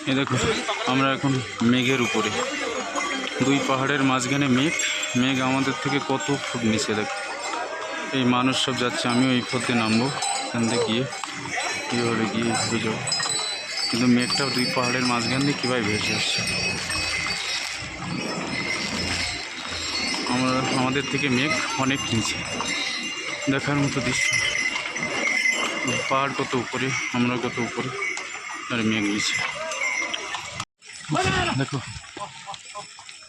এই দেখো আমরা এখন মেঘের উপরে, দুই পাহাড়ের মাঝখানে মেঘ। মেঘ আমাদের থেকে কত ফুট নিচে দেখো। এই মানুষ সব যাচ্ছে, আমিও এই পথে নামবো, এখান থেকে গিয়ে কীভাবে গিয়ে ঘুরে যাবো। কিন্তু মেঘটা দুই পাহাড়ের মাঝখান দিয়ে কীভাবে ভেসে আসছে। আমাদের থেকে মেঘ অনেক নিচে, দেখার মতো দৃশ্য। পাহাড় কত উপরে, আমরা কত উপরে, আর মেঘ নিচে। দেখো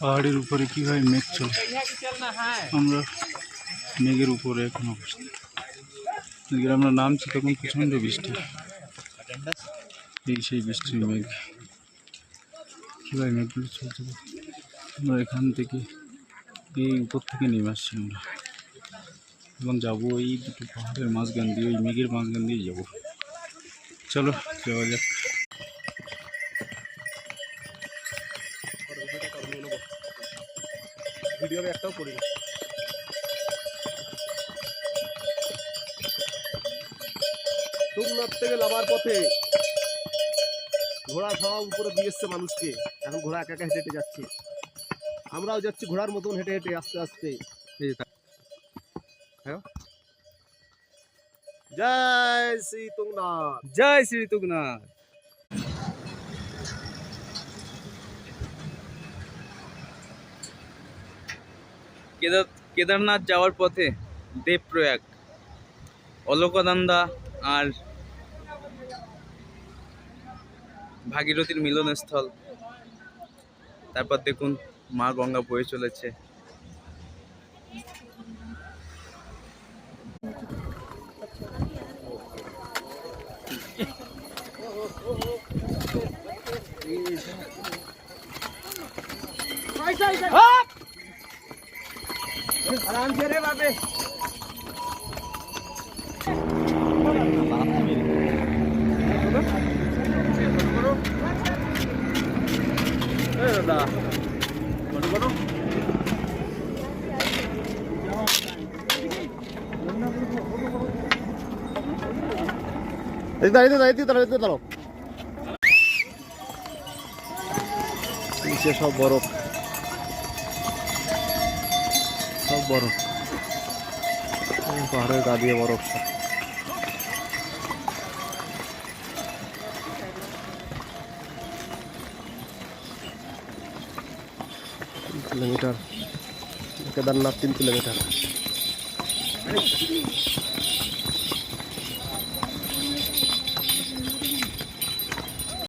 পাহাড়ের উপরে কীভাবে মেঘ চলে, আমরা মেঘের উপরে এখন অবস্থিত। আমরা নামছি তখন প্রচণ্ড বৃষ্টি, এই সেই বৃষ্টির মেঘ। কীভাবে মেঘগুলো চলছে, আমরা এখান থেকে এই উপর থেকে নেমে আসছি। আমরা এখন যাবো এই দুটো পাহাড়ের মাঝখান দিয়ে, ওই মেঘের মাঝখান দিয়ে যাবো। চলো যাওয়া যাক। ভিডিও একটাও করি না। তুংনাথ থেকে নামার পথে ঘোড়া সব উপরে দিয়ে এসছে মানুষকে। এখন ঘোড়া একা একা হেঁটে হেঁটে যাচ্ছে, আমরাও যাচ্ছি ঘোড়ার মতন হেঁটে হেঁটে আস্তে আস্তে। জয় শ্রী তুংনাথ, জয় শ্রী তুংনাথ। কেদারনাথ যাওয়ার পথে দেবপ্রয়াগ, অলকানন্দা আর ভাগীরথীর মিলনস্থল। তারপর দেখুন মা গঙ্গা বয়ে চলেছে। आराम से रे बाबे। दादा बड़ो बड़ो इधर নিচে সব বরফ, সব বরফ, পাহাড়ের গা দিয়ে বরফ। Kilometre Kedarnath 3 kilometre.